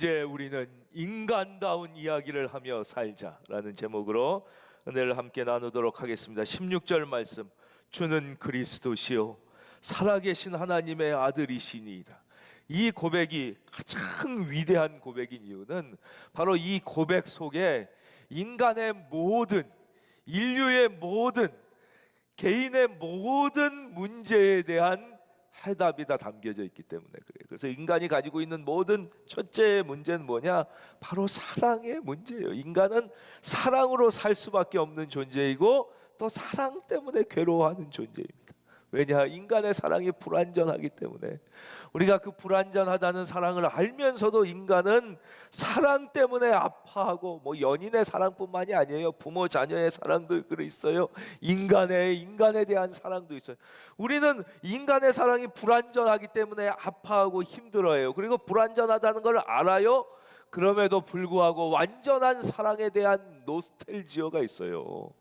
이제 우리는 인간다운 이야기를 하며 살자라는 제목으로 은혜를 함께 나누도록 하겠습니다. 16절 말씀, 주는 그리스도시요 살아계신 하나님의 아들이시니이다. 이 고백이 가장 위대한 고백인 이유는 바로 이 고백 속에 인간의 모든, 인류의 모든, 개인의 모든 문제에 대한 해답이 다 담겨져 있기 때문에 그래요. 그래서 인간이 가지고 있는 모든 첫째 문제는 뭐냐? 바로 사랑의 문제예요. 인간은 사랑으로 살 수밖에 없는 존재이고 또 사랑 때문에 괴로워하는 존재입니다. 왜냐? 인간의 사랑이 불완전하기 때문에. 우리가 그 불완전하다는 사랑을 알면서도 인간은 사랑 때문에 아파하고, 뭐 연인의 사랑뿐만이 아니에요. 부모 자녀의 사랑도 있어요. 인간에 대한 사랑도 있어요. 우리는 인간의 사랑이 불완전하기 때문에 아파하고 힘들어해요. 그리고 불완전하다는 걸 알아요. 그럼에도 불구하고 완전한 사랑에 대한 노스텔지어가 있어요.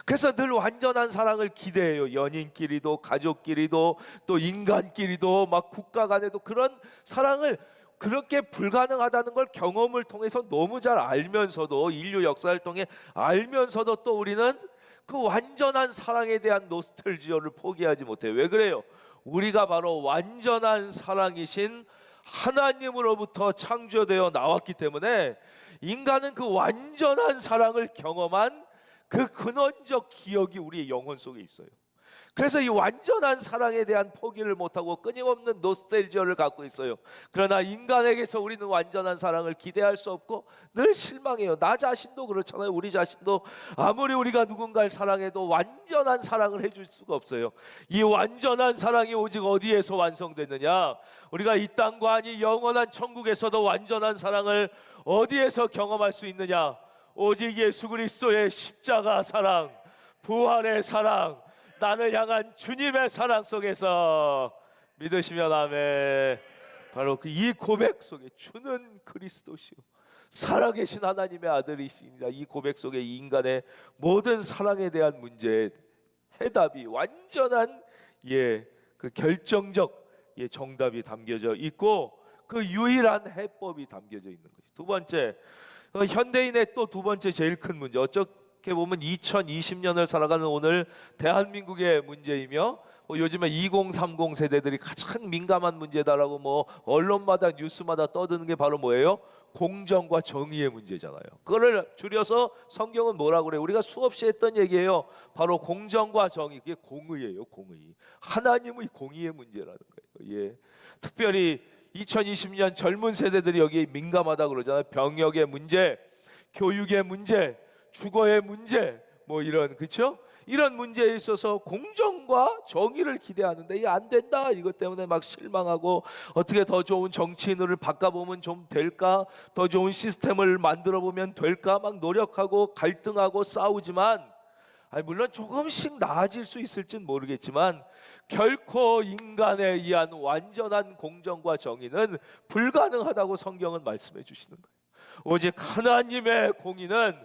그래서 늘 완전한 사랑을 기대해요. 연인끼리도, 가족끼리도, 또 인간끼리도, 막 국가 간에도 그런 사랑을, 그렇게 불가능하다는 걸 경험을 통해서 너무 잘 알면서도, 인류 역사를 통해 알면서도 또 우리는 그 완전한 사랑에 대한 노스텔지어를 포기하지 못해요. 왜 그래요? 우리가 바로 완전한 사랑이신 하나님으로부터 창조되어 나왔기 때문에 인간은 그 완전한 사랑을 경험한 그 근원적 기억이 우리의 영혼 속에 있어요. 그래서 이 완전한 사랑에 대한 포기를 못하고 끊임없는 노스텔지어를 갖고 있어요. 그러나 인간에게서 우리는 완전한 사랑을 기대할 수 없고 늘 실망해요. 나 자신도 그렇잖아요. 우리 자신도 아무리 우리가 누군가를 사랑해도 완전한 사랑을 해줄 수가 없어요. 이 완전한 사랑이 오직 어디에서 완성됐느냐? 우리가 이 땅과 아니 영원한 천국에서도 완전한 사랑을 어디에서 경험할 수 있느냐? 오직 예수 그리스도의 십자가 사랑, 부활의 사랑, 나를 향한 주님의 사랑 속에서 믿으시면 아멘. 바로 그 이 고백 속에 주는 그리스도시요 살아계신 하나님의 아들이십니다. 이 고백 속에 인간의 모든 사랑에 대한 문제의 해답이 완전한 그 결정적 정답이 담겨져 있고 그 유일한 해법이 담겨져 있는 거죠. 두 번째, 현대인의 또 두 번째 제일 큰 문제, 어떻게 보면 2020년을 살아가는 오늘 대한민국의 문제이며 요즘에 2030 세대들이 가장 민감한 문제다라고 언론마다 뉴스마다 떠드는 게 바로 뭐예요? 공정과 정의의 문제잖아요. 그거를 줄여서 성경은 뭐라고 그래요? 우리가 수없이 했던 얘기예요. 바로 공정과 정의, 그게 공의예요. 공의. 하나님의 공의의 문제라는 거예요. 특별히 2020년 젊은 세대들이 여기에 민감하다고 그러잖아요. 병역의 문제, 교육의 문제, 주거의 문제, 이런, 그렇죠? 이런 문제에 있어서 공정과 정의를 기대하는데 이게 안 된다. 이것 때문에 막 실망하고 어떻게 더 좋은 정치인을 바꿔보면 좀 될까? 더 좋은 시스템을 만들어 보면 될까? 막 노력하고 갈등하고 싸우지만, 물론 조금씩 나아질 수 있을진 모르겠지만 결코 인간에 의한 완전한 공정과 정의는 불가능하다고 성경은 말씀해 주시는 거예요. 오직 하나님의 공의는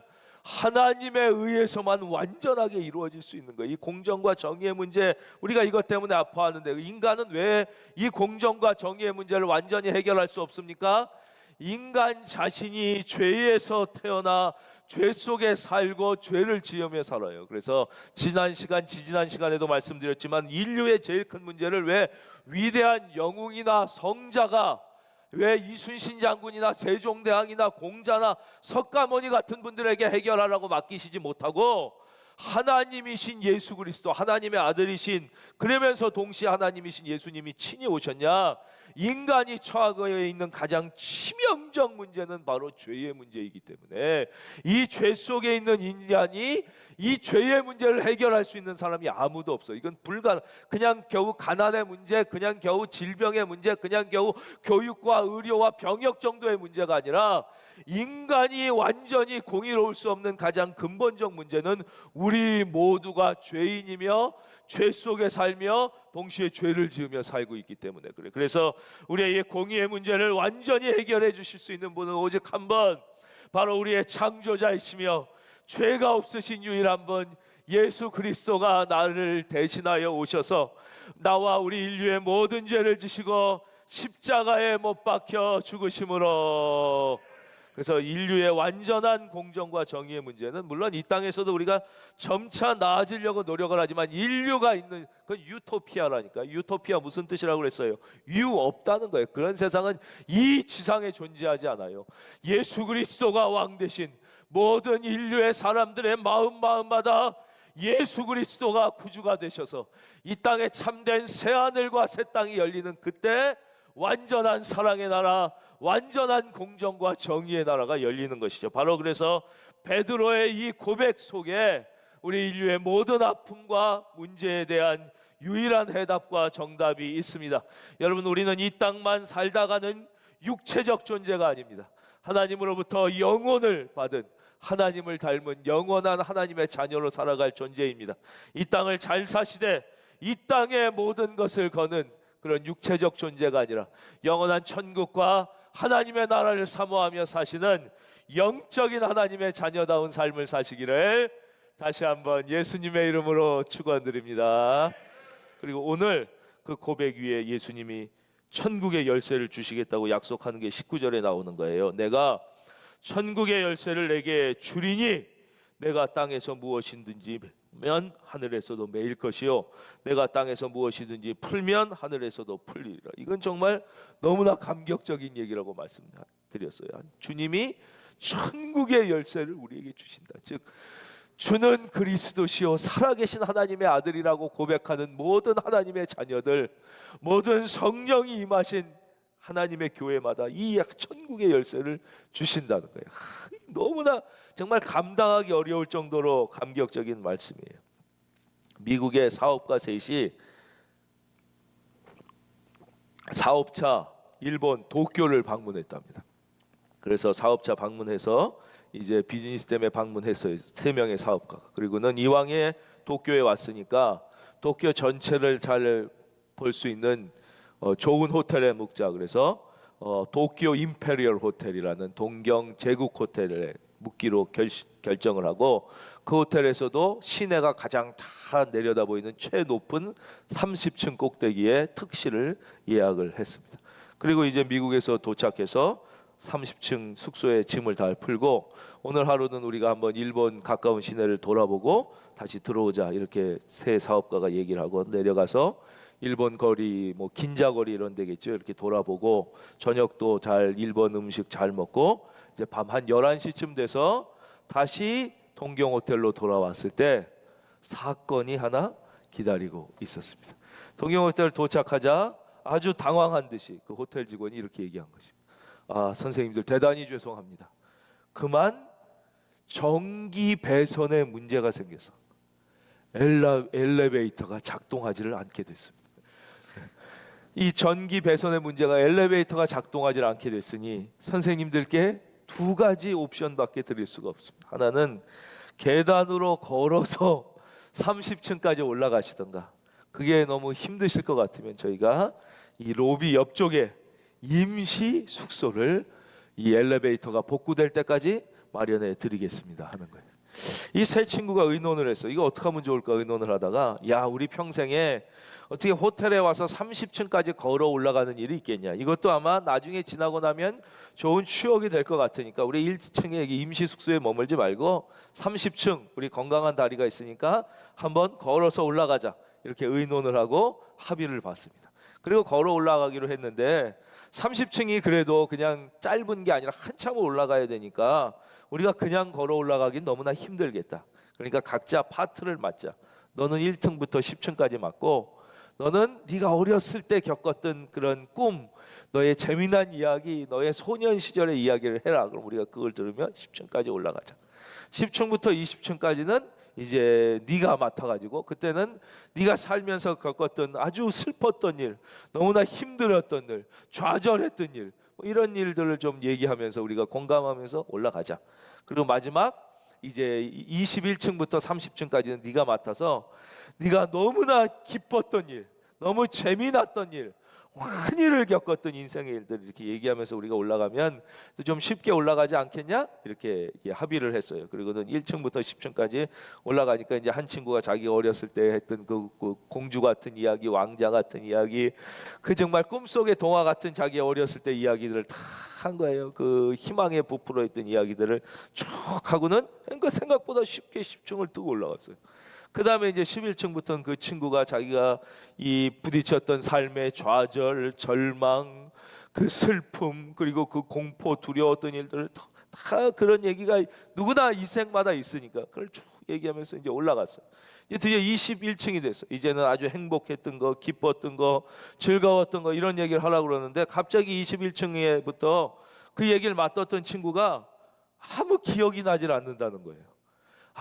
하나님에 의해서만 완전하게 이루어질 수 있는 거예요. 이 공정과 정의의 문제, 우리가 이것 때문에 아파하는데 인간은 왜 이 공정과 정의의 문제를 완전히 해결할 수 없습니까? 인간 자신이 죄에서 태어나 죄 속에 살고 죄를 지으며 살아요. 그래서 지지난 시간에도 말씀드렸지만 인류의 제일 큰 문제를 왜 위대한 영웅이나 성자가, 왜 이순신 장군이나 세종대왕이나 공자나 석가모니 같은 분들에게 해결하라고 맡기시지 못하고 하나님이신 예수 그리스도, 하나님의 아들이신, 그러면서 동시에 하나님이신 예수님이 친히 오셨냐? 인간이 처하고 있는 가장 치명적 문제는 바로 죄의 문제이기 때문에 이 죄 속에 있는 인간이 이 죄의 문제를 해결할 수 있는 사람이 아무도 없어요. 이건 그냥 겨우 가난의 문제, 그냥 겨우 질병의 문제, 그냥 겨우 교육과 의료와 병역 정도의 문제가 아니라 인간이 완전히 공의로울 수 없는 가장 근본적 문제는 우리 모두가 죄인이며 죄 속에 살며 동시에 죄를 지으며 살고 있기 때문에 그래요. 그래서 우리의 공의의 문제를 완전히 해결해 주실 수 있는 분은 오직 한 번, 바로 우리의 창조자이시며 죄가 없으신 유일한 분 예수 그리스도가 나를 대신하여 오셔서 나와 우리 인류의 모든 죄를 지시고 십자가에 못 박혀 죽으심으로. 그래서 인류의 완전한 공정과 정의의 문제는 물론 이 땅에서도 우리가 점차 나아지려고 노력을 하지만 인류가 있는 그건 유토피아라니까. 유토피아 무슨 뜻이라고 그랬어요? 유 없다는 거예요. 그런 세상은 이 지상에 존재하지 않아요. 예수 그리스도가 왕 대신 모든 인류의 사람들의 마음마다 예수 그리스도가 구주가 되셔서 이 땅에 참된 새 하늘과 새 땅이 열리는 그때 완전한 사랑의 나라, 완전한 공정과 정의의 나라가 열리는 것이죠. 바로 그래서 베드로의 이 고백 속에 우리 인류의 모든 아픔과 문제에 대한 유일한 해답과 정답이 있습니다. 여러분, 우리는 이 땅만 살다가는 육체적 존재가 아닙니다. 하나님으로부터 영혼을 받은 하나님을 닮은 영원한 하나님의 자녀로 살아갈 존재입니다. 이 땅을 잘 사시되 이 땅의 모든 것을 거는 그런 육체적 존재가 아니라 영원한 천국과 하나님의 나라를 사모하며 사시는 영적인 하나님의 자녀다운 삶을 사시기를 다시 한번 예수님의 이름으로 축원드립니다. 그리고 오늘 그 고백 위에 예수님이 천국의 열쇠를 주시겠다고 약속하는 게 19절에 나오는 거예요. 내가 천국의 열쇠를 내게 주리니 내가 땅에서 무엇이든지 면 하늘에서도 매일 것이요 내가 땅에서 무엇이든지 풀면 하늘에서도 풀리리라. 이건 정말 너무나 감격적인 얘기라고 말씀드렸어요. 주님이 천국의 열쇠를 우리에게 주신다. 즉 주는 그리스도시요 살아계신 하나님의 아들이라고 고백하는 모든 하나님의 자녀들, 모든 성령이 임하신 하나님의 교회마다 이 천국의 열쇠를 주신다는 거예요. 너무나 정말 감당하기 어려울 정도로 감격적인 말씀이에요. 미국의 사업가 셋이 사업차 일본 도쿄를 방문했답니다. 그래서 사업차 방문해서 이제 비즈니스 때문에 방문했어요. 3명의 사업가가. 그리고는 이왕에 도쿄에 왔으니까 도쿄 전체를 잘 볼 수 있는 좋은 호텔에 묵자. 그래서 도쿄 임페리얼 호텔이라는 동경 제국 호텔에 묵기로 결정을 하고 그 호텔에서도 시내가 가장 다 내려다 보이는 최높은 30층 꼭대기에 특실을 예약을 했습니다. 그리고 이제 미국에서 도착해서 30층 숙소에 짐을 다 풀고 오늘 하루는 우리가 한번 일본 가까운 시내를 돌아보고 다시 들어오자 이렇게 세 사업가가 얘기를 하고 내려가서 일본 거리 뭐 긴자거리 이런 데겠죠. 이렇게 돌아보고 저녁도 잘 일본 음식 잘 먹고 이제 밤 한 11시쯤 돼서 다시 동경 호텔로 돌아왔을 때 사건이 하나 기다리고 있었습니다. 동경 호텔 도착하자 아주 당황한 듯이 그 호텔 직원이 이렇게 얘기한 것입니다. 아, 선생님들 대단히 죄송합니다. 그만 전기 배선에 문제가 생겨서 엘리베이터가 작동하지를 않게 됐습니다. 이 전기 배선의 문제가 엘리베이터가 작동하지 않게 됐으니 선생님들께 2가지 옵션밖에 드릴 수가 없습니다. 하나는 계단으로 걸어서 30층까지 올라가시던가, 그게 너무 힘드실 것 같으면 저희가 이 로비 옆쪽에 임시 숙소를 이 엘리베이터가 복구될 때까지 마련해 드리겠습니다 하는 거예요. 이 세 친구가 의논을 했어. 이거 어떻게 하면 좋을까 의논을 하다가 야, 우리 평생에 어떻게 호텔에 와서 30층까지 걸어 올라가는 일이 있겠냐. 이것도 아마 나중에 지나고 나면 좋은 추억이 될 것 같으니까 우리 1층에 임시 숙소에 머물지 말고 30층 우리 건강한 다리가 있으니까 한번 걸어서 올라가자. 이렇게 의논을 하고 합의를 봤습니다. 그리고 걸어 올라가기로 했는데 30층이 그래도 그냥 짧은 게 아니라 한참을 올라가야 되니까 우리가 그냥 걸어 올라가긴 너무나 힘들겠다. 그러니까 각자 파트를 맡자. 너는 1층부터 10층까지 맡고 너는 네가 어렸을 때 겪었던 그런 꿈, 너의 재미난 이야기, 너의 소년 시절의 이야기를 해라. 그럼 우리가 그걸 들으면 10층까지 올라가자. 10층부터 20층까지는 이제 네가 맡아가지고 그때는 네가 살면서 겪었던 아주 슬펐던 일, 너무나 힘들었던 일, 좌절했던 일, 뭐 이런 일들을 좀 얘기하면서 우리가 공감하면서 올라가자. 그리고 마지막 이제 21층부터 30층까지는 네가 맡아서 네가 너무나 기뻤던 일, 너무 재미났던 일, 환희를 겪었던 인생의 일들을 이렇게 얘기하면서 우리가 올라가면 좀 쉽게 올라가지 않겠냐? 이렇게 합의를 했어요. 그리고는 1층부터 10층까지 올라가니까 이제 한 친구가 자기가 어렸을 때 했던 그 공주 같은 이야기, 왕자 같은 이야기, 그 정말 꿈속의 동화 같은 자기 어렸을 때 이야기들을 다 한 거예요. 그 희망에 부풀어 있던 이야기들을 쭉 하고는 그러니까 생각보다 쉽게 10층을 뜨고 올라갔어요. 그 다음에 이제 11층부터는 그 친구가 자기가 이 부딪혔던 삶의 좌절, 절망, 그 슬픔, 그리고 그 공포, 두려웠던 일들을 다 그런 얘기가 누구나 인생마다 있으니까 그걸 쭉 얘기하면서 이제 올라갔어요. 이제 드디어 21층이 됐어요. 이제는 아주 행복했던 거, 기뻤던 거, 즐거웠던 거 이런 얘기를 하려고 그러는데 갑자기 21층에부터 그 얘기를 맡았던 친구가 아무 기억이 나질 않는다는 거예요.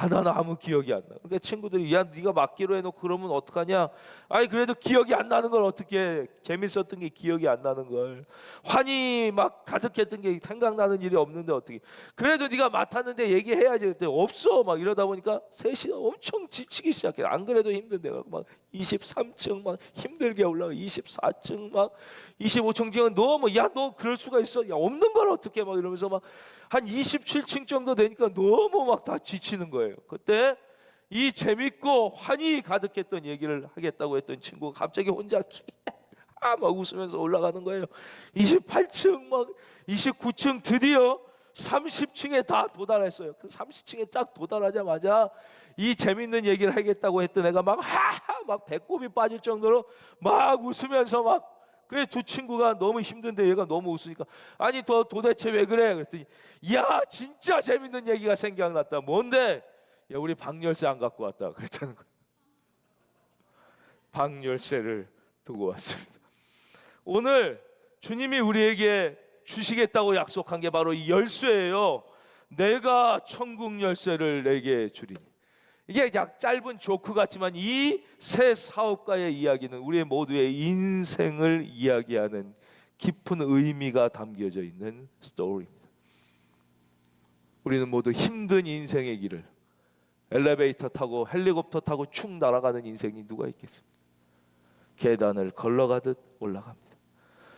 나는 아무 기억이 안 나. 그러니까 친구들이 야 네가 맡기로 해놓고 그러면 어떡하냐? 아니 그래도 기억이 안 나는 걸 어떻게 재밌었던 게 기억이 안 나는 걸 환히 막 가득했던 게 생각나는 일이 없는데 어떻게 그래도 네가 맡았는데 얘기해야지 그때 없어 막 이러다 보니까 셋이 엄청 지치기 시작해. 안 그래도 힘든데 막 23층 막 힘들게 올라가 24층 막 25층 지금 너무 야 너 그럴 수가 있어? 야 없는 걸 어떻게 막 이러면서 막 한 27층 정도 되니까 너무 막 다 지치는 거예요. 그때 이 재밌고 환희 가득했던 얘기를 하겠다고 했던 친구가 갑자기 혼자 막 웃으면서 올라가는 거예요. 28층 막 29층 드디어 30층에 다 도달했어요. 그 30층에 딱 도달하자마자 이 재밌는 얘기를 하겠다고 했던 애가 막 배꼽이 빠질 정도로 막 웃으면서 막 그래 두 친구가 너무 힘든데 얘가 너무 웃으니까 아니 도대체 왜 그래? 그랬더니 야 진짜 재밌는 얘기가 생각났다. 뭔데? 야 우리 방 열쇠 안 갖고 왔다 그랬다는 거예요. 방 열쇠를 두고 왔습니다. 오늘 주님이 우리에게 주시겠다고 약속한 게 바로 이 열쇠예요. 내가 천국 열쇠를 내게 주리니. 이게 약 짧은 조크 같지만 이 새 사업가의 이야기는 우리 모두의 인생을 이야기하는 깊은 의미가 담겨져 있는 스토리입니다. 우리는 모두 힘든 인생의 길을 엘리베이터 타고 헬리콥터 타고 축 날아가는 인생이 누가 있겠습니까? 계단을 걸러가듯 올라갑니다.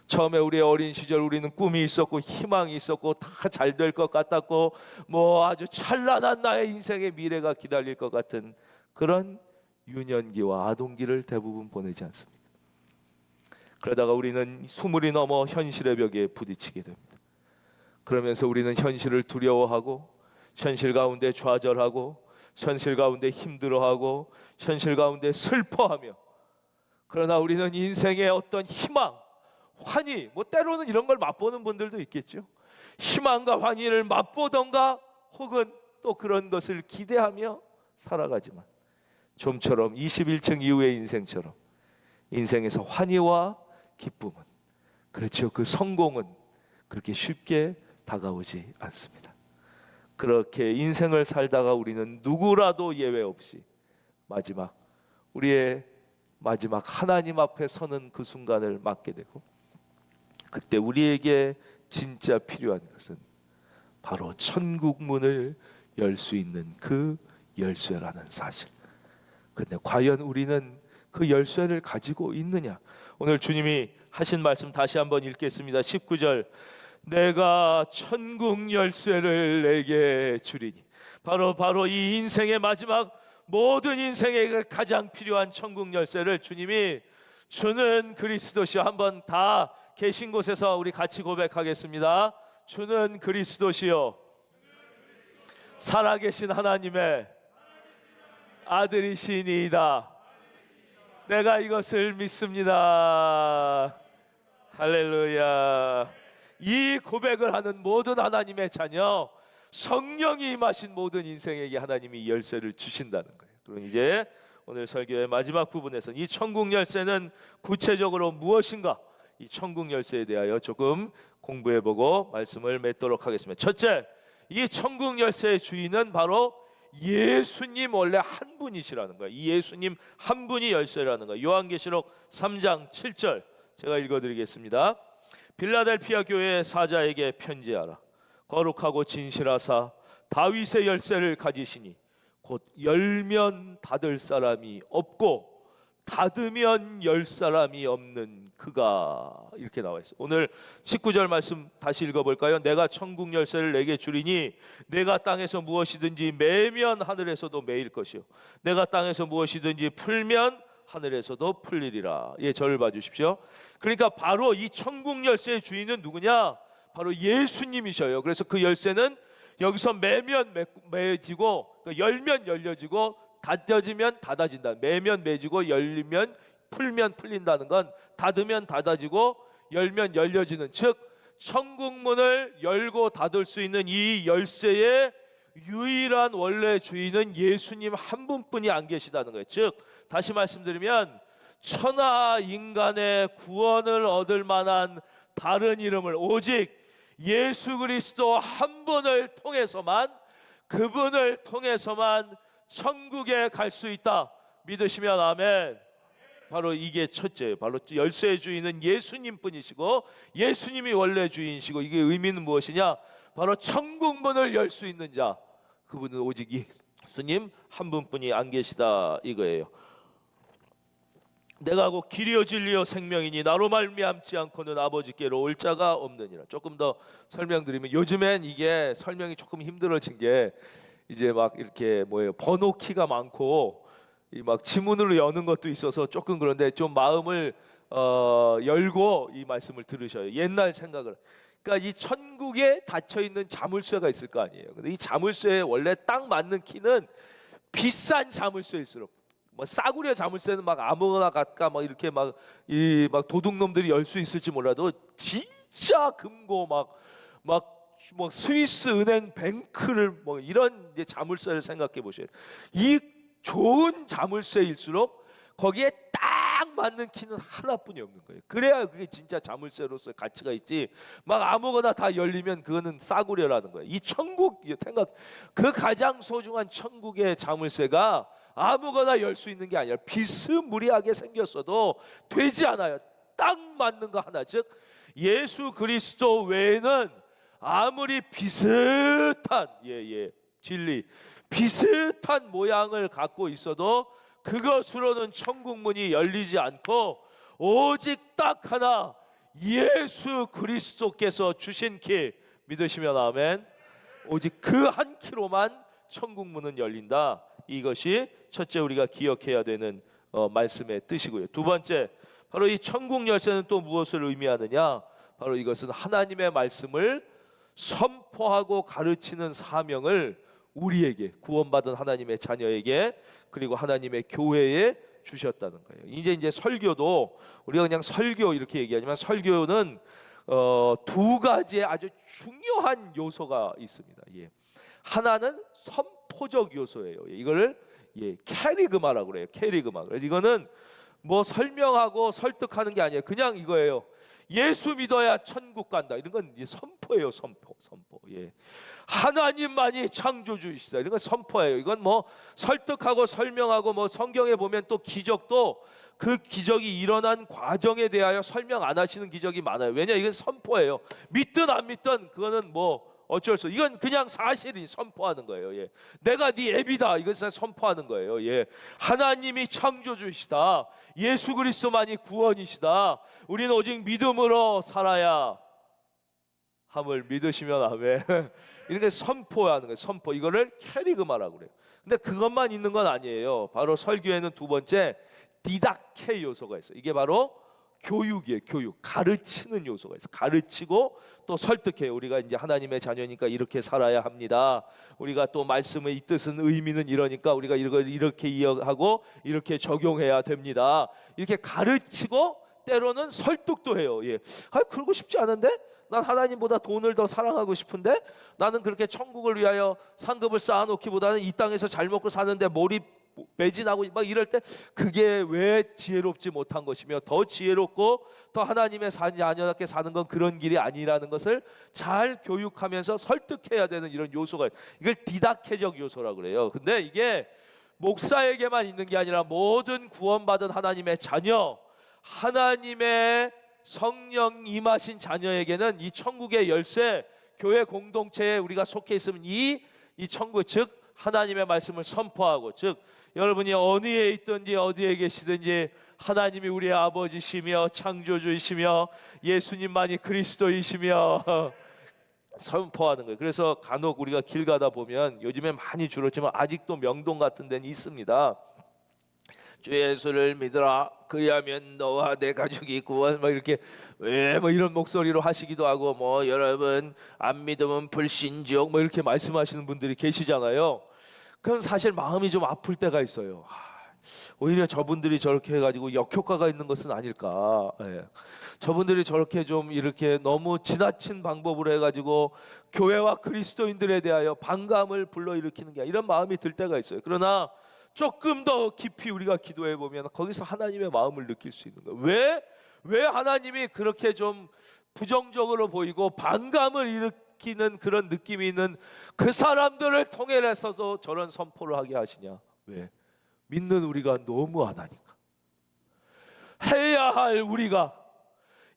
처음에 우리의 어린 시절 우리는 꿈이 있었고 희망이 있었고 다 잘 될 것 같았고 뭐 아주 찬란한 나의 인생의 미래가 기다릴 것 같은 그런 유년기와 아동기를 대부분 보내지 않습니까? 그러다가 우리는 스물이 넘어 현실의 벽에 부딪히게 됩니다. 그러면서 우리는 현실을 두려워하고 현실 가운데 좌절하고 현실 가운데 힘들어하고 현실 가운데 슬퍼하며 그러나 우리는 인생의 어떤 희망 환희, 뭐 때로는 이런 걸 맛보는 분들도 있겠죠. 희망과 환희를 맛보던가 혹은 또 그런 것을 기대하며 살아가지만 좀처럼 21층 이후의 인생처럼 인생에서 환희와 기쁨은 그렇죠. 그 성공은 그렇게 쉽게 다가오지 않습니다. 그렇게 인생을 살다가 우리는 누구라도 예외 없이 우리의 마지막 하나님 앞에 서는 그 순간을 맞게 되고 그때 우리에게 진짜 필요한 것은 바로 천국 문을 열 수 있는 그 열쇠라는 사실. 그런데 과연 우리는 그 열쇠를 가지고 있느냐? 오늘 주님이 하신 말씀 다시 한번 읽겠습니다. 19절 내가 천국 열쇠를 내게 주리니 바로 이 인생의 마지막 모든 인생에 가장 필요한 천국 열쇠를 주님이 주는 그리스도시요. 한번 다 계신 곳에서 우리 같이 고백하겠습니다. 주는 그리스도시요 살아계신 하나님의 아들이시니이다. 내가 이것을 믿습니다. 할렐루야. 이 고백을 하는 모든 하나님의 자녀 성령이 임하신 모든 인생에게 하나님이 열쇠를 주신다는 거예요. 그럼 이제 오늘 설교의 마지막 부분에서는 이 천국 열쇠는 구체적으로 무엇인가? 이 천국 열쇠에 대하여 조금 공부해보고 말씀을 맺도록 하겠습니다. 첫째, 이 천국 열쇠의 주인은 바로 예수님 원래 한 분이시라는 거예요. 이 예수님 한 분이 열쇠라는 거예요. 요한계시록 3장 7절 제가 읽어드리겠습니다. 빌라델피아 교회 사자에게 편지하라. 거룩하고 진실하사 다윗의 열쇠를 가지시니 곧 열면 닫을 사람이 없고 닫으면 열 사람이 없는 그가 이렇게 나와 있어요. 오늘 19절 말씀 다시 읽어볼까요? 내가 천국 열쇠를 내게 주리니 내가 땅에서 무엇이든지 매면 하늘에서도 매일 것이요 내가 땅에서 무엇이든지 풀면 하늘에서도 풀리리라. 예, 저를 봐주십시오. 그러니까 바로 이 천국 열쇠의 주인은 누구냐? 바로 예수님이셔요. 그래서 그 열쇠는 여기서 매면 매지고 열면 열려지고 닫혀지면 닫아진다. 매면 매지고 열리면 풀면 풀린다는 건 닫으면 닫아지고 열면 열려지는, 즉 천국 문을 열고 닫을 수 있는 이 열쇠의 유일한 원래 주인은 예수님 한 분뿐이 안 계시다는 거예요. 즉 다시 말씀드리면 천하 인간의 구원을 얻을 만한 다른 이름을 오직 예수 그리스도 한 분을 통해서만, 그분을 통해서만 천국에 갈 수 있다. 믿으시면 아멘. 바로 이게 첫째예요. 바로 열쇠의 주인은 예수님 뿐이시고 예수님이 원래 주인이시고, 이게 의미는 무엇이냐? 바로 천국 문을 열 수 있는 자, 그분은 오직 예수님 한 분뿐이 안 계시다 이거예요. 내가 곧 길이요 진리요 생명이니 나로 말미암지 않고는 아버지께로 올 자가 없느니라. 조금 더 설명드리면, 요즘엔 이게 설명이 조금 힘들어진 게 이제 막 이렇게 번호키가 많고 이 막 지문으로 여는 것도 있어서 조금 그런데 좀 마음을 열고 이 말씀을 들으셔요. 옛날 생각을. 그러니까 이 천국에 닫혀 있는 자물쇠가 있을 거 아니에요. 근데 이 자물쇠에 원래 딱 맞는 키는 비싼 자물쇠일수록, 뭐 싸구려 자물쇠는 막 아무거나 갖가 막 이렇게 막 도둑놈들이 열 수 있을지 몰라도 진짜 금고 뭐 스위스 은행 뱅크를 뭐 이런 이제 자물쇠를 생각해 보세요. 이 좋은 자물쇠일수록 거기에 딱 맞는 키는 하나뿐이 없는 거예요. 그래야 그게 진짜 자물쇠로서의 가치가 있지, 막 아무거나 다 열리면 그거는 싸구려라는 거예요. 이 천국 생각, 그 가장 소중한 천국의 자물쇠가 아무거나 열 수 있는 게 아니라 비스무리하게 생겼어도 되지 않아요. 딱 맞는 거 하나, 즉 예수 그리스도 외에는 아무리 비슷한 진리, 비슷한 모양을 갖고 있어도 그것으로는 천국 문이 열리지 않고, 오직 딱 하나 예수 그리스도께서 주신 키, 믿으시면 아멘. 오직 그 한 키로만 천국 문은 열린다. 이것이 첫째 우리가 기억해야 되는 말씀의 뜻이고요. 두 번째, 바로 이 천국 열쇠는 또 무엇을 의미하느냐? 바로 이것은 하나님의 말씀을 선포하고 가르치는 사명을 우리에게, 구원받은 하나님의 자녀에게, 그리고 하나님의 교회에 주셨다는 거예요. 이제 설교도 우리가 그냥 설교 이렇게 얘기하지만, 설교는 두 가지의 아주 중요한 요소가 있습니다. 하나는 선포적 요소예요. 이거를 캐리그마라고 그래요. 캐리그마. 그래서 이거는 뭐 설명하고 설득하는 게 아니에요. 그냥 이거예요. 예수 믿어야 천국 간다. 이런 건 선포예요. 선포. 하나님만이 창조주이시다. 이런 건 선포예요. 이건 뭐 설득하고 설명하고, 뭐 성경에 보면 또 기적도 그 기적이 일어난 과정에 대하여 설명 안 하시는 기적이 많아요. 왜냐? 이건 선포예요. 믿든 안 믿든 그거는 뭐 어쩔 수, 이건 그냥 사실이 선포하는 거예요. 내가 네 애비다, 이것을 선포하는 거예요. 하나님이 창조주시다, 예수 그리스도만이 구원이시다, 우리는 오직 믿음으로 살아야 함을 믿으시면 아멘. 이렇게 선포하는 거예요. 선포. 이거를 캐리그마라고 그래요. 근데 그것만 있는 건 아니에요. 바로 설교에는 두 번째 디다케 요소가 있어요. 이게 바로 교육이에요. 교육, 가르치는 요소가 있어요. 가르치고 또 설득해요. 우리가 이제 하나님의 자녀니까 이렇게 살아야 합니다. 우리가 또 말씀의 이 뜻은, 의미는 이러니까 우리가 이걸 이렇게 이해하고 이렇게 적용해야 됩니다. 이렇게 가르치고 때로는 설득도 해요. 그러고 싶지 않은데? 난 하나님보다 돈을 더 사랑하고 싶은데? 나는 그렇게 천국을 위하여 상급을 쌓아놓기보다는 이 땅에서 잘 먹고 사는데 매진하고 막 이럴 때, 그게 왜 지혜롭지 못한 것이며, 더 지혜롭고 더 하나님의 자녀답게 사는 건 그런 길이 아니라는 것을 잘 교육하면서 설득해야 되는 이런 요소가, 이걸 디다케적 요소라고 그래요. 근데 이게 목사에게만 있는 게 아니라 모든 구원받은 하나님의 자녀, 하나님의 성령 임하신 자녀에게는 이 천국의 열쇠, 교회 공동체에 우리가 속해 있으면 이 천국, 즉 하나님의 말씀을 선포하고, 즉 여러분이 어느 에 있든지 어디에 계시든지 하나님이 우리의 아버지시며 창조주이시며 예수님만이 그리스도이시며 선포하는 거예요. 그래서 간혹 우리가 길 가다 보면 요즘에 많이 줄었지만 아직도 명동 같은 데는 있습니다. 주 예수를 믿으라 그리하면 너와 내 가족이 구원, 뭐 이렇게 왜 뭐 이런 목소리로 하시기도 하고, 뭐 여러분 안 믿으면 불신지옥 뭐 이렇게 말씀하시는 분들이 계시잖아요. 그건 사실 마음이 좀 아플 때가 있어요. 오히려 저분들이 저렇게 해가지고 역효과가 있는 것은 아닐까. 예. 저분들이 저렇게 좀 이렇게 너무 지나친 방법으로 해가지고 교회와 그리스도인들에 대하여 반감을 불러일으키는 게 이런 마음이 들 때가 있어요. 그러나 조금 더 깊이 우리가 기도해 보면 거기서 하나님의 마음을 느낄 수 있는 거예요. 왜 하나님이 그렇게 좀 부정적으로 보이고 반감을 일으키는 그런 느낌이 있는 그 사람들을 통해서도 저런 선포를 하게 하시냐? 왜? 믿는 우리가 너무 안 하니까. 해야 할 우리가,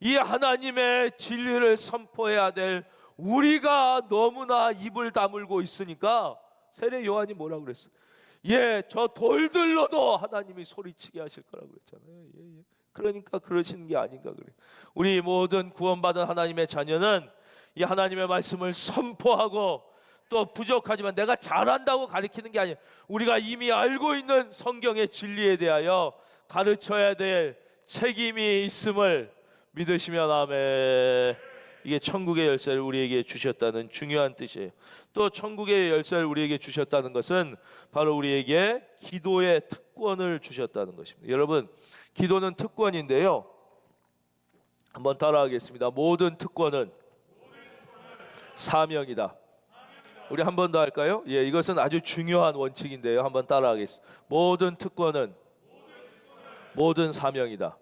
이 하나님의 진리를 선포해야 될 우리가 너무나 입을 다물고 있으니까 세례 요한이 뭐라고 그랬어요? 예, 저 돌들로도 하나님이 소리치게 하실 거라고 그랬잖아요. 예. 그러니까 그러시는 게 아닌가 그래요. 우리 모든 구원받은 하나님의 자녀는 이 하나님의 말씀을 선포하고, 또 부족하지만 내가 잘한다고 가르치는 게 아니에요. 우리가 이미 알고 있는 성경의 진리에 대하여 가르쳐야 될 책임이 있음을 믿으시면 아멘. 이게 천국의 열쇠를 우리에게 주셨다는 중요한 뜻이에요. 또 천국의 열쇠를 우리에게 주셨다는 것은 바로 우리에게 기도의 특권을 주셨다는 것입니다. 여러분, 기도는 특권인데요, 한번 따라하겠습니다. 모든 특권은 사명이다. 우리 한 번 더 할까요? 예, 이것은 아주 중요한 원칙인데요, 한번 따라하겠습니다. 모든 특권은 모든 사명이다.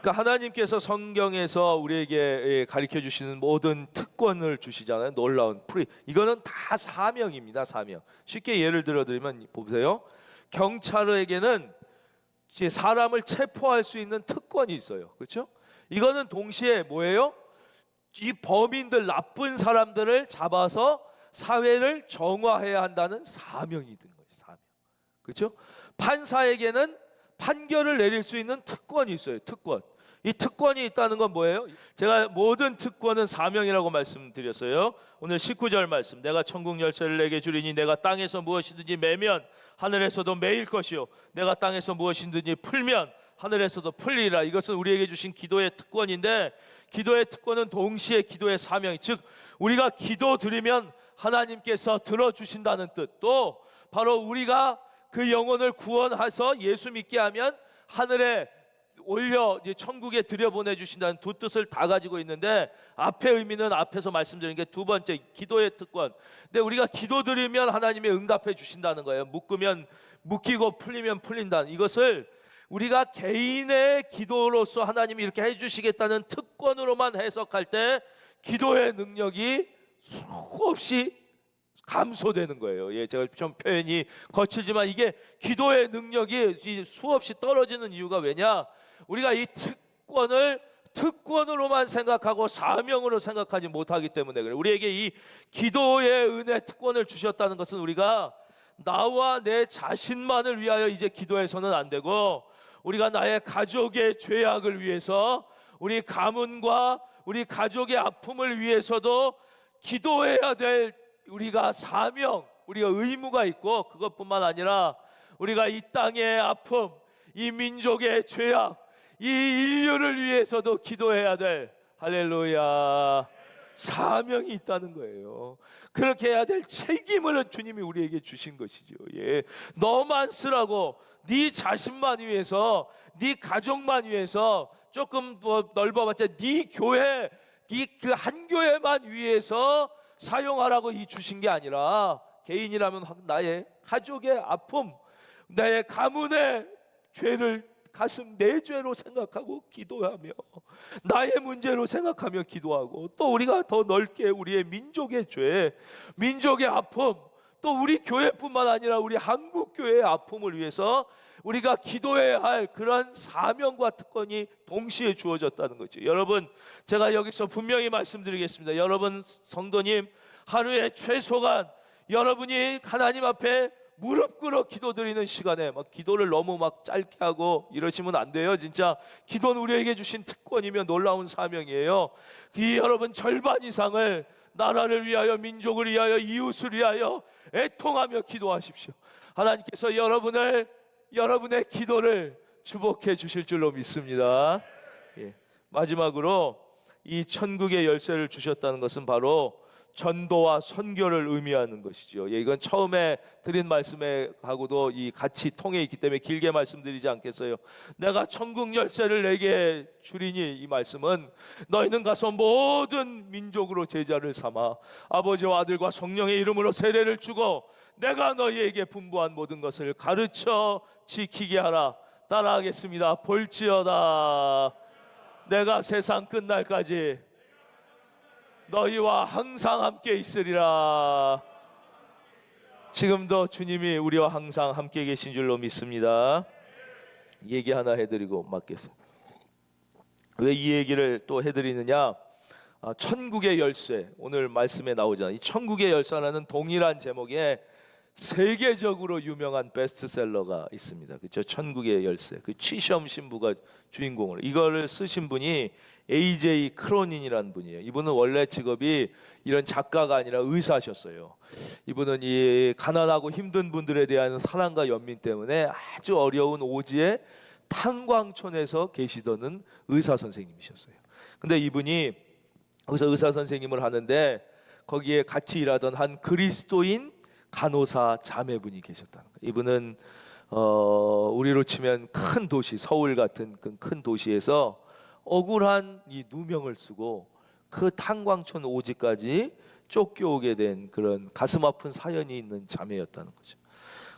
그러니까 하나님께서 성경에서 우리에게 가르쳐 주시는 모든 특권을 주시잖아요. 놀라운 프리, 이거는 다 사명입니다. 사명. 쉽게 예를 들어드리면 보세요. 경찰에게는 사람을 체포할 수 있는 특권이 있어요. 그렇죠? 이거는 동시에 뭐예요? 이 범인들, 나쁜 사람들을 잡아서 사회를 정화해야 한다는 사명이 있는 거예요. 사명. 그렇죠? 판사에게는 판결을 내릴 수 있는 특권이 있어요. 특권. 이 특권이 있다는 건 뭐예요? 제가 모든 특권은 사명이라고 말씀드렸어요. 오늘 19절 말씀, 내가 천국 열쇠를 내게 주리니 내가 땅에서 무엇이든지 매면 하늘에서도 매일 것이요 내가 땅에서 무엇이든지 풀면 하늘에서도 풀리라. 이것은 우리에게 주신 기도의 특권인데, 기도의 특권은 동시에 기도의 사명, 즉 우리가 기도 드리면 하나님께서 들어주신다는 뜻, 또 바로 우리가 그 영혼을 구원해서 예수 믿게 하면 하늘에 올려 이제 천국에 들여보내 주신다는 두 뜻을 다 가지고 있는데, 앞의 의미는 앞에서 말씀드린 게 두 번째 기도의 특권. 근데 우리가 기도드리면 하나님이 응답해 주신다는 거예요. 묶으면 묶이고 풀리면 풀린다는, 이것을 우리가 개인의 기도로서 하나님이 이렇게 해주시겠다는 특권으로만 해석할 때 기도의 능력이 수없이 감소되는 거예요. 예, 제가 좀 표현이 거칠지만 이게 기도의 능력이 수없이 떨어지는 이유가 왜냐? 우리가 이 특권을 특권으로만 생각하고 사명으로 생각하지 못하기 때문에 그래요. 우리에게 이 기도의 은혜 특권을 주셨다는 것은 우리가 나와 내 자신만을 위하여 이제 기도해서는 안 되고, 우리가 나의 가족의 죄악을 위해서, 우리 가문과 우리 가족의 아픔을 위해서도 기도해야 될 우리가 사명, 우리가 의무가 있고, 그것뿐만 아니라 우리가 이 땅의 아픔, 이 민족의 죄악, 이 인류를 위해서도 기도해야 될, 할렐루야, 사명이 있다는 거예요. 그렇게 해야 될 책임을 주님이 우리에게 주신 것이죠. 예, 너만 쓰라고, 네 자신만 위해서, 네 가족만 위해서, 조금 뭐 넓어봤자 네 교회, 네 그 한 교회만 위해서 사용하라고 이 주신 게 아니라, 개인이라면 나의 가족의 아픔, 나의 가문의 죄를 가슴 내 죄로 생각하고 기도하며, 나의 문제로 생각하며 기도하고, 또 우리가 더 넓게 우리의 민족의 죄, 민족의 아픔, 또 우리 교회뿐만 아니라 우리 한국 교회의 아픔을 위해서 우리가 기도해야 할 그런 사명과 특권이 동시에 주어졌다는 거죠. 여러분, 제가 여기서 분명히 말씀드리겠습니다. 여러분 성도님, 하루에 최소한 여러분이 하나님 앞에 무릎 꿇어 기도드리는 시간에 막 기도를 너무 막 짧게 하고 이러시면 안 돼요. 진짜 기도는 우리에게 주신 특권이며 놀라운 사명이에요. 이 여러분 절반 이상을 나라를 위하여, 민족을 위하여, 이웃을 위하여 애통하며 기도하십시오. 하나님께서 여러분의 기도를 축복해 주실 줄로 믿습니다. 예. 마지막으로 이 천국의 열쇠를 주셨다는 것은 바로 전도와 선교를 의미하는 것이죠. 예, 이건 처음에 드린 말씀에 하고도 이 같이 통해 있기 때문에 길게 말씀드리지 않겠어요. 내가 천국 열쇠를 내게 주리니, 이 말씀은 너희는 가서 모든 민족으로 제자를 삼아 아버지와 아들과 성령의 이름으로 세례를 주고 내가 너희에게 분부한 모든 것을 가르쳐 지키게 하라. 따라하겠습니다. 볼지어다 내가 세상 끝날까지 너희와 항상 함께 있으리라. 지금도 주님이 우리와 항상 함께 계신 줄로 믿습니다. 얘기 하나 해드리고 맡겠습니다. 왜 이 얘기를 또 해드리느냐? 천국의 열쇠, 오늘 말씀에 나오잖아요. 이 천국의 열쇠라는 동일한 제목의 세계적으로 유명한 베스트셀러가 있습니다. 그렇죠? 천국의 열쇠. 그 취시험 신부가 주인공으로 이거를 쓰신 분이 A.J. 크로닌이라는 분이에요. 이분은 원래 직업이 이런 작가가 아니라 의사셨어요. 이분은 이 가난하고 힘든 분들에 대한 사랑과 연민 때문에 아주 어려운 오지의 탄광촌에서 계시던 의사 선생님이셨어요. 근데 이분이 거기서 의사 선생님을 하는데 거기에 같이 일하던 한 그리스도인 간호사 자매분이 계셨다는 거예요. 이분은 우리로 치면 큰 도시, 서울 같은 큰 도시에서 억울한 이 누명을 쓰고 그 탄광촌 오지까지 쫓겨오게 된 그런 가슴 아픈 사연이 있는 자매였다는 거죠.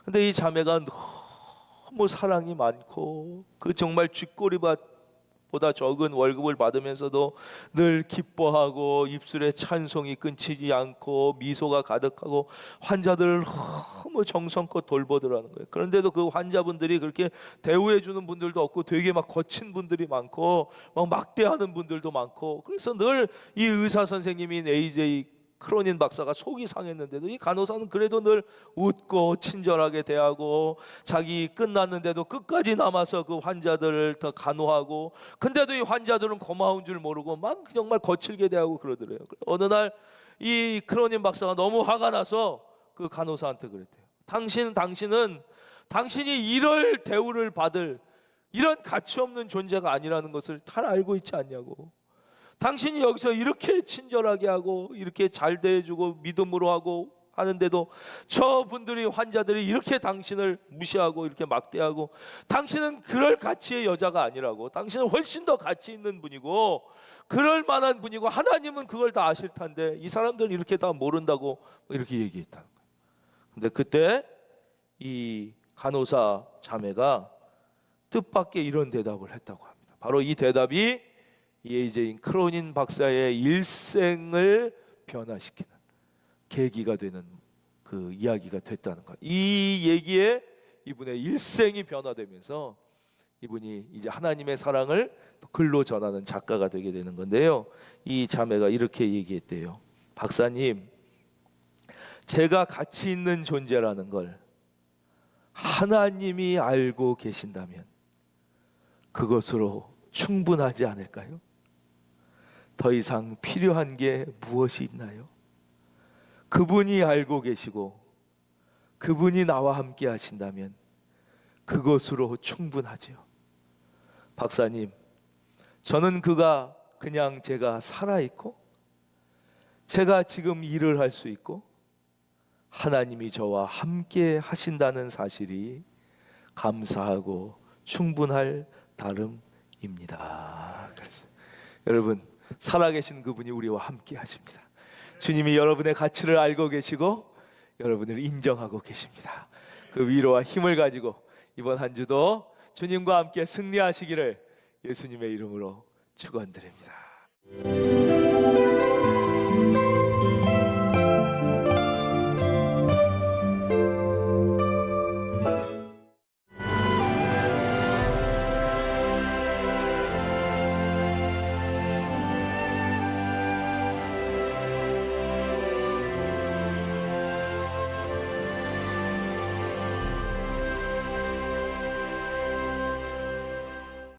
근데 이 자매가 너무 사랑이 많고 그 정말 쥐꼬리보다 적은 월급을 받으면서도 늘 기뻐하고 입술에 찬송이 끊이지 않고 미소가 가득하고 환자들을 너무 정성껏 돌보더라는 거예요. 그런데도 그 환자분들이 그렇게 대우해 주는 분들도 없고 되게 막 거친 분들이 많고 막 막대하는 분들도 많고, 그래서 늘 이 의사 선생님인 A.J. 크로닌 박사가 속이 상했는데도 이 간호사는 그래도 늘 웃고 친절하게 대하고 자기 끝났는데도 끝까지 남아서 그 환자들을 더 간호하고, 근데도 이 환자들은 고마운 줄 모르고 막 정말 거칠게 대하고 그러더래요. 어느 날 이 크로닌 박사가 너무 화가 나서 그 간호사한테 그랬대요. 당신이 이럴 대우를 받을 이런 가치 없는 존재가 아니라는 것을 잘 알고 있지 않냐고. 당신이 여기서 이렇게 친절하게 하고 이렇게 잘 대해주고 믿음으로 하고 하는데도 저분들이 환자들이 이렇게 당신을 무시하고 이렇게 막대하고, 당신은 그럴 가치의 여자가 아니라고. 당신은 훨씬 더 가치 있는 분이고 그럴 만한 분이고 하나님은 그걸 다 아실 텐데 이 사람들은 이렇게 다 모른다고 이렇게 얘기했다는 거예요. 근데 그때 이 간호사 자매가 뜻밖의 이런 대답을 했다고 합니다. 바로 이 대답이 A.J. 크로닌 박사의 일생을 변화시키는 계기가 되는 그 이야기가 됐다는 거예요. 이 얘기에 이분의 일생이 변화되면서 이분이 이제 하나님의 사랑을 글로 전하는 작가가 되게 되는 건데요. 이 자매가 이렇게 얘기했대요. 박사님, 제가 가치 있는 존재라는 걸 하나님이 알고 계신다면 그것으로 충분하지 않을까요? 더 이상 필요한 게 무엇이 있나요? 그분이 알고 계시고 그분이 나와 함께 하신다면 그것으로 충분하지요. 박사님, 저는 그냥 제가 살아있고 제가 지금 일을 할 수 있고 하나님이 저와 함께 하신다는 사실이 감사하고 충분할 따름입니다. 그래서 여러분, 살아계신 그분이 우리와 함께 하십니다. 주님이 여러분의 가치를 알고 계시고 여러분을 인정하고 계십니다. 그 위로와 힘을 가지고 이번 한 주도 주님과 함께 승리하시기를 예수님의 이름으로 축원드립니다.